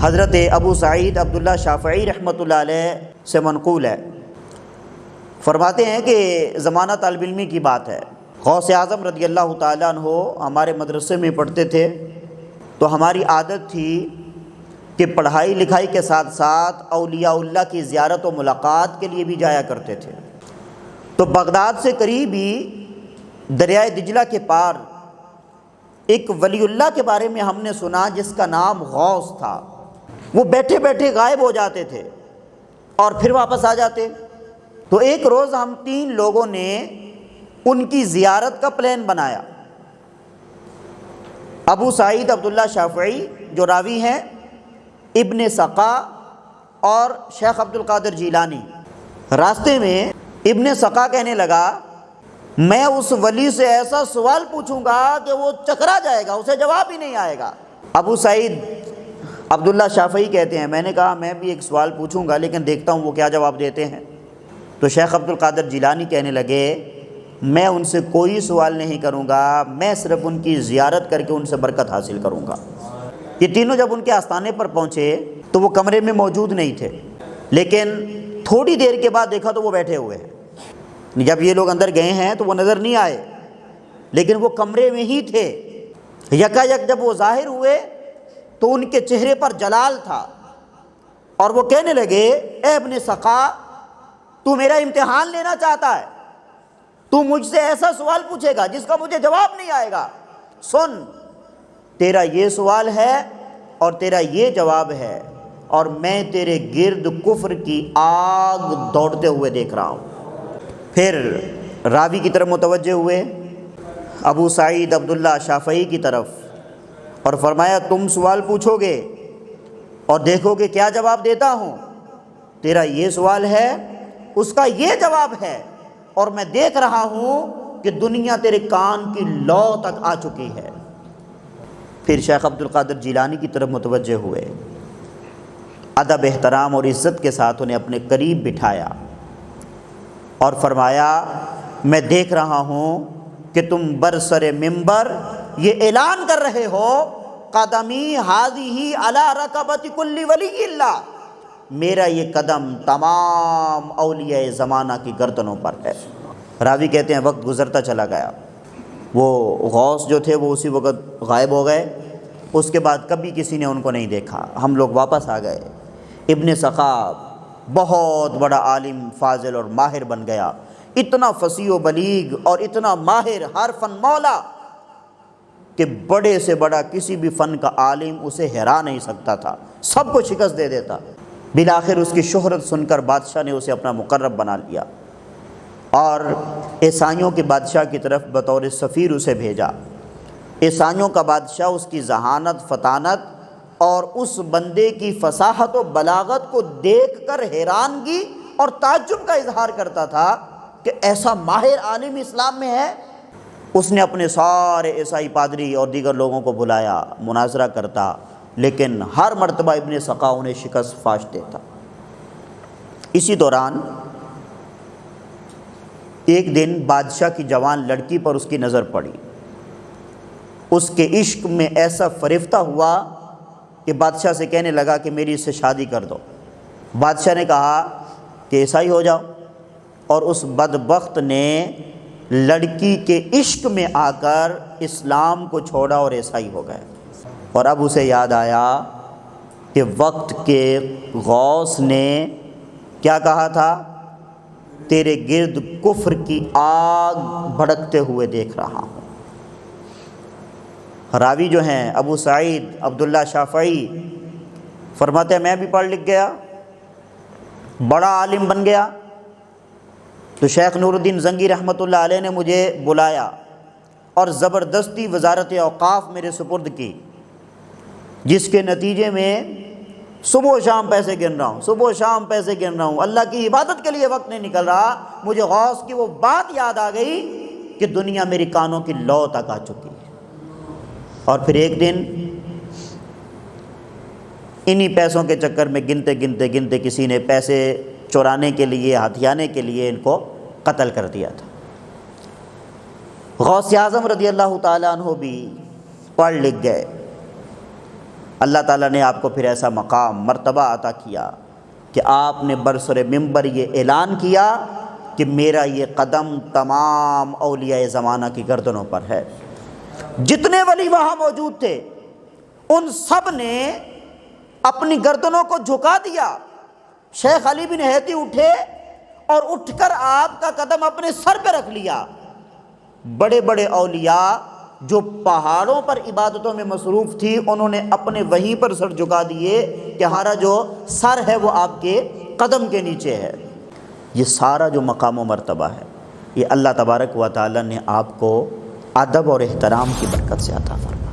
حضرت ابو سعید عبداللہ شافعی رحمۃ اللہ علیہ سے منقول ہے، فرماتے ہیں کہ زمانہ طالب علمی کی بات ہے، غوث اعظم رضی اللہ تعالیٰ عنہ ہمارے مدرسے میں پڑھتے تھے، تو ہماری عادت تھی کہ پڑھائی لکھائی کے ساتھ ساتھ اولیاء اللہ کی زیارت و ملاقات کے لیے بھی جایا کرتے تھے۔ تو بغداد سے قریب ہی دریائے دجلہ کے پار ایک ولی اللہ کے بارے میں ہم نے سنا جس کا نام غوث تھا۔ وہ بیٹھے بیٹھے غائب ہو جاتے تھے اور پھر واپس آ جاتے۔ تو ایک روز ہم 3 لوگوں نے ان کی زیارت کا پلان بنایا۔ ابو سعید عبداللہ شافعی جو راوی ہیں، ابن سقا اور شیخ عبد القادر جیلانی۔ راستے میں ابن سقا کہنے لگا، میں اس ولی سے ایسا سوال پوچھوں گا کہ وہ چکرا جائے گا، اسے جواب ہی نہیں آئے گا۔ ابو سعید عبداللہ شافعی کہتے ہیں، میں نے کہا میں بھی ایک سوال پوچھوں گا لیکن دیکھتا ہوں وہ کیا جواب دیتے ہیں۔ تو شیخ عبد القادر جیلانی کہنے لگے، میں ان سے کوئی سوال نہیں کروں گا، میں صرف ان کی زیارت کر کے ان سے برکت حاصل کروں گا۔ یہ تینوں جب ان کے آستانے پر پہنچے تو وہ کمرے میں موجود نہیں تھے، لیکن تھوڑی دیر کے بعد دیکھا تو وہ بیٹھے ہوئے ہیں۔ جب یہ لوگ اندر گئے ہیں تو وہ نظر نہیں آئے، لیکن وہ کمرے میں ہی تھے۔ یکایک جب وہ ظاہر ہوئے تو ان کے چہرے پر جلال تھا، اور وہ کہنے لگے، اے ابن سقا، تو میرا امتحان لینا چاہتا ہے، تو مجھ سے ایسا سوال پوچھے گا جس کا مجھے جواب نہیں آئے گا۔ سن، تیرا یہ سوال ہے اور تیرا یہ جواب ہے، اور میں تیرے گرد کفر کی آگ دوڑتے ہوئے دیکھ رہا ہوں۔ پھر راوی کی طرف متوجہ ہوئے، ابو سعید عبداللہ شافعی کی طرف، اور فرمایا، تم سوال پوچھو گے اور دیکھو گے کیا جواب دیتا ہوں۔ تیرا یہ سوال ہے، اس کا یہ جواب ہے، اور میں دیکھ رہا ہوں کہ دنیا تیرے کان کی لو تک آ چکی ہے۔ پھر شیخ عبد القادر جیلانی کی طرف متوجہ ہوئے، ادب احترام اور عزت کے ساتھ انہیں اپنے قریب بٹھایا اور فرمایا، میں دیکھ رہا ہوں کہ تم برسر منبر یہ اعلان کر رہے ہو، قدمی ہذہ علی رکبۃ کل ولی اللہ، میرا یہ قدم تمام اولیاء زمانہ کی گردنوں پر ہے۔ راوی کہتے ہیں وقت گزرتا چلا گیا، وہ غوث جو تھے وہ اسی وقت غائب ہو گئے، اس کے بعد کبھی کسی نے ان کو نہیں دیکھا۔ ہم لوگ واپس آ گئے۔ ابن سقا بہت بڑا عالم، فاضل اور ماہر بن گیا، اتنا فصیح و بلیغ اور اتنا ماہر، ہر فن مولا کہ بڑے سے بڑا کسی بھی فن کا عالم اسے ہرا نہیں سکتا تھا، سب کو شکست دے دیتا۔ بالآخر اس کی شہرت سن کر بادشاہ نے اسے اپنا مقرب بنا لیا اور عیسائیوں کے بادشاہ کی طرف بطور سفیر اسے بھیجا۔ عیسائیوں کا بادشاہ اس کی ذہانت، فطانت اور اس بندے کی فصاحت و بلاغت کو دیکھ کر حیرانگی اور تعجب کا اظہار کرتا تھا کہ ایسا ماہر عالم اسلام میں ہے۔ اس نے اپنے سارے عیسائی پادری اور دیگر لوگوں کو بلایا، مناظرہ کرتا، لیکن ہر مرتبہ ابن سقا انہیں شکست فاش دیتا۔ اسی دوران ایک دن بادشاہ کی جوان لڑکی پر اس کی نظر پڑی، اس کے عشق میں ایسا فریفتہ ہوا کہ بادشاہ سے کہنے لگا کہ میری اس سے شادی کر دو۔ بادشاہ نے کہا کہ عیسائی ہو جاؤ، اور اس بدبخت نے لڑکی کے عشق میں آ کر اسلام کو چھوڑا اور عیسائی ہو گئے۔ اور اب اسے یاد آیا کہ وقت کے غوث نے کیا کہا تھا، تیرے گرد کفر کی آگ بھڑکتے ہوئے دیکھ رہا ہوں۔ راوی جو ہیں ابو سعید عبداللہ شافعی فرماتے ہیں، میں بھی پڑھ لکھ گیا، بڑا عالم بن گیا۔ تو شیخ نور الدین زنگی رحمۃ اللہ علیہ نے مجھے بلایا اور زبردستی وزارت اوقاف میرے سپرد کی، جس کے نتیجے میں صبح و شام پیسے گن رہا ہوں، صبح و شام پیسے گن رہا ہوں، اللہ کی عبادت کے لیے وقت نہیں نکل رہا۔ مجھے غوث کی وہ بات یاد آ گئی کہ دنیا میری کانوں کی لو تک آ چکی ہے۔ اور پھر ایک دن انہی پیسوں کے چکر میں گنتے کسی نے پیسے چورانے کے لیے، ہتھیانے کے لیے ان کو قتل کر دیا تھا۔ غوث اعظم رضی اللہ تعالیٰ عنہ بھی پڑھ لکھ گئے، اللہ تعالیٰ نے آپ کو پھر ایسا مقام مرتبہ عطا کیا کہ آپ نے برسر ممبر یہ اعلان کیا کہ میرا یہ قدم تمام اولیاء زمانہ کی گردنوں پر ہے۔ جتنے ولی وہاں موجود تھے ان سب نے اپنی گردنوں کو جھکا دیا۔ شیخ علی بن ہیتی اٹھے اور اٹھ کر آپ کا قدم اپنے سر پہ رکھ لیا۔ بڑے بڑے اولیاء جو پہاڑوں پر عبادتوں میں مصروف تھی انہوں نے اپنے وہیں پر سر جھکا دیے کہ ہمارا جو سر ہے وہ آپ کے قدم کے نیچے ہے۔ یہ سارا جو مقام و مرتبہ ہے یہ اللہ تبارک و تعالی نے آپ کو ادب اور احترام کی برکت سے عطا فرمایا۔